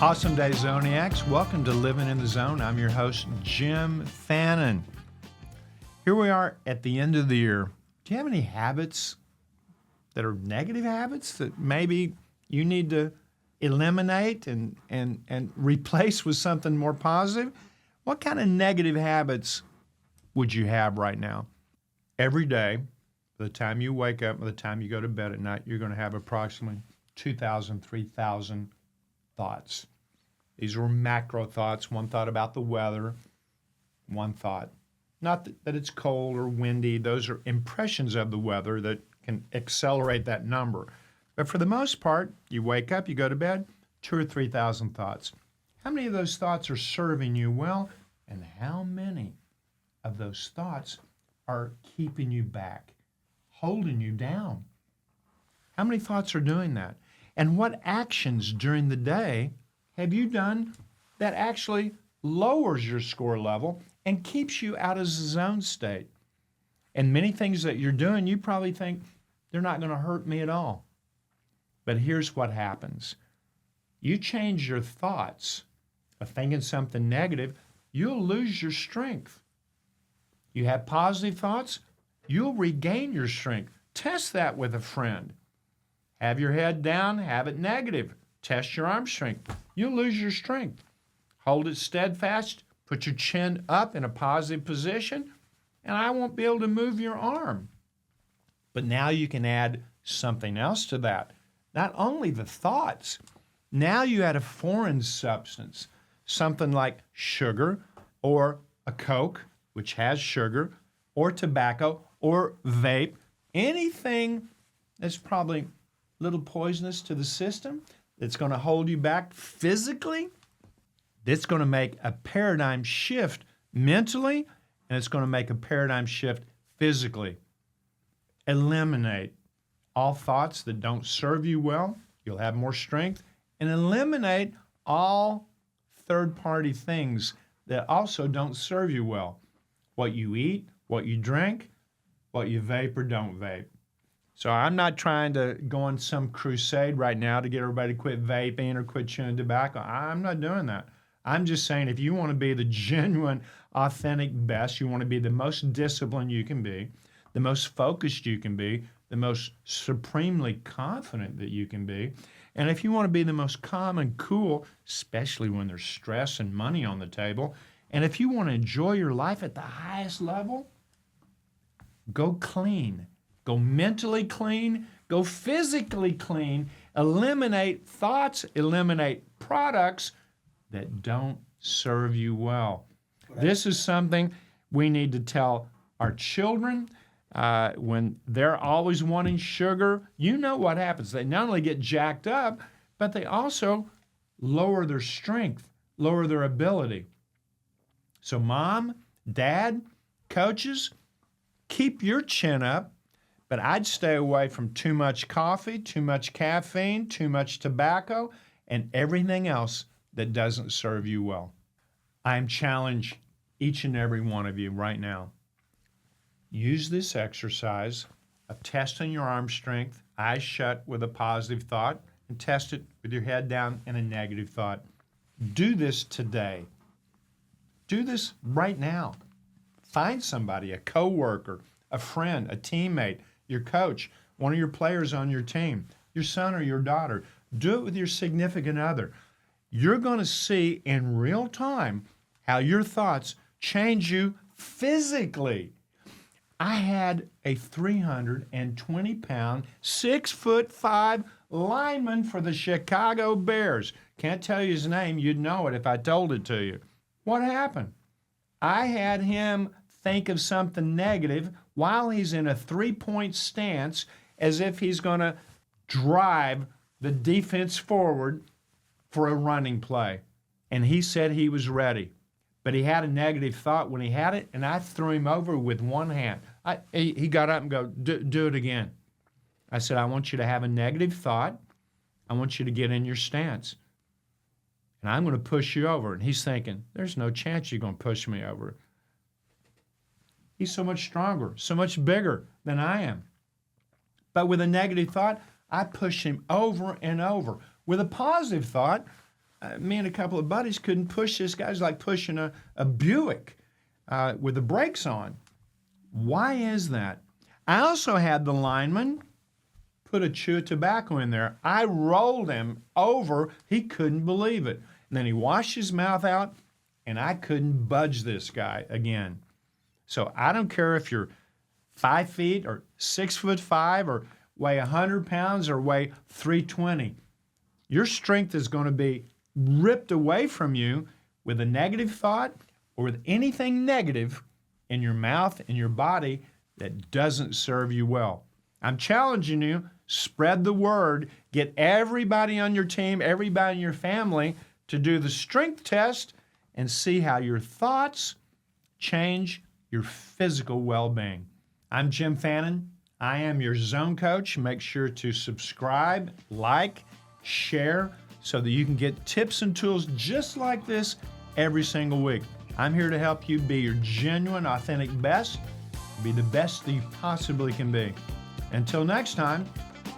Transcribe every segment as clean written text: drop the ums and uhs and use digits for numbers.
Awesome day, Zoniacs. Welcome to Living in the Zone. I'm your host, Jim Fannin. Here we are at the end of the year. Do you have any habits that are negative habits that maybe you need to eliminate and replace with something more positive? What kind of negative habits would you have right now? Every day, by the time you wake up, by the time you go to bed at night, you're going to have approximately 2,000, 3,000 thoughts. These are macro thoughts. One thought about the weather, one thought. Not that it's cold or windy. Those are impressions of the weather that can accelerate that number. But for the most part, you wake up, you go to bed, 2,000 or 3,000 thoughts. How many of those thoughts are serving you well? And how many of those thoughts are keeping you back, holding you down? How many thoughts are doing that? And what actions during the day have you done that actually lowers your score level and keeps you out of the zone state? And many things that you're doing, you probably think, they're not going to hurt me at all. But here's what happens. You change your thoughts of thinking something negative, you'll lose your strength. You have positive thoughts, you'll regain your strength. Test that with a friend. Have your head down, have it negative. Test your arm strength. You'll lose your strength. Hold it steadfast, put your chin up in a positive position, and I won't be able to move your arm. But now you can add something else to that. Not only the thoughts, now you add a foreign substance, something like sugar or a Coke, which has sugar, or tobacco, or vape, anything that's probably little poisonous to the system, that's going to hold you back physically, that's going to make a paradigm shift mentally, and it's going to make a paradigm shift physically. Eliminate all thoughts that don't serve you well. You'll have more strength. And eliminate all third-party things that also don't serve you well. What you eat, what you drink, what you vape or don't vape. So I'm not trying to go on some crusade right now to get everybody to quit vaping or quit chewing tobacco. I'm not doing that. I'm just saying if you want to be the genuine, authentic best, you want to be the most disciplined you can be, the most focused you can be, the most supremely confident that you can be, and if you want to be the most calm and cool, especially when there's stress and money on the table, and if you want to enjoy your life at the highest level, go clean. Go mentally clean, go physically clean, eliminate thoughts, eliminate products that don't serve you well. Right. This is something we need to tell our children when they're always wanting sugar. You know what happens. They not only get jacked up, but they also lower their strength, lower their ability. So mom, dad, coaches, keep your chin up. But I'd stay away from too much coffee, too much caffeine, too much tobacco, and everything else that doesn't serve you well. I'm challenging each and every one of you right now. Use this exercise of testing your arm strength, eyes shut with a positive thought, and test it with your head down and a negative thought. Do this today. Do this right now. Find somebody, a coworker, a friend, a teammate, your coach, one of your players on your team, your son or your daughter. Do it with your significant other. You're going to see in real time how your thoughts change you physically. I had a 320-pound, 6'5" lineman for the Chicago Bears. Can't tell you his name. You'd know it if I told it to you. What happened? I had him think of something negative while he's in a three-point stance as if he's going to drive the defense forward for a running play. And he said he was ready. But he had a negative thought when he had it, and I threw him over with one hand. He got up and go, do it again. I said, I want you to have a negative thought. I want you to get in your stance. And I'm going to push you over. And he's thinking, there's no chance you're going to push me over. He's so much stronger, so much bigger than I am. But with a negative thought, I push him over and over. With a positive thought, me and a couple of buddies couldn't push this guy. It was like pushing a Buick with the brakes on. Why is that? I also had the lineman put a chew of tobacco in there. I rolled him over. He couldn't believe it. And then he washed his mouth out, and I couldn't budge this guy again. So I don't care if you're 5 feet or 6'5" or weigh 100 pounds or weigh 320. Your strength is going to be ripped away from you with a negative thought or with anything negative in your mouth and your body that doesn't serve you well. I'm challenging you, spread the word, get everybody on your team, everybody in your family to do the strength test and see how your thoughts change your physical well-being. I'm Jim Fannin. I am your Zone Coach. Make sure to subscribe, like, share, so that you can get tips and tools just like this every single week. I'm here to help you be your genuine, authentic best, be the best that you possibly can be. Until next time,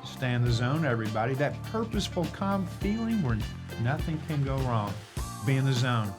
stay in the zone, everybody. That purposeful, calm feeling where nothing can go wrong. Be in the zone.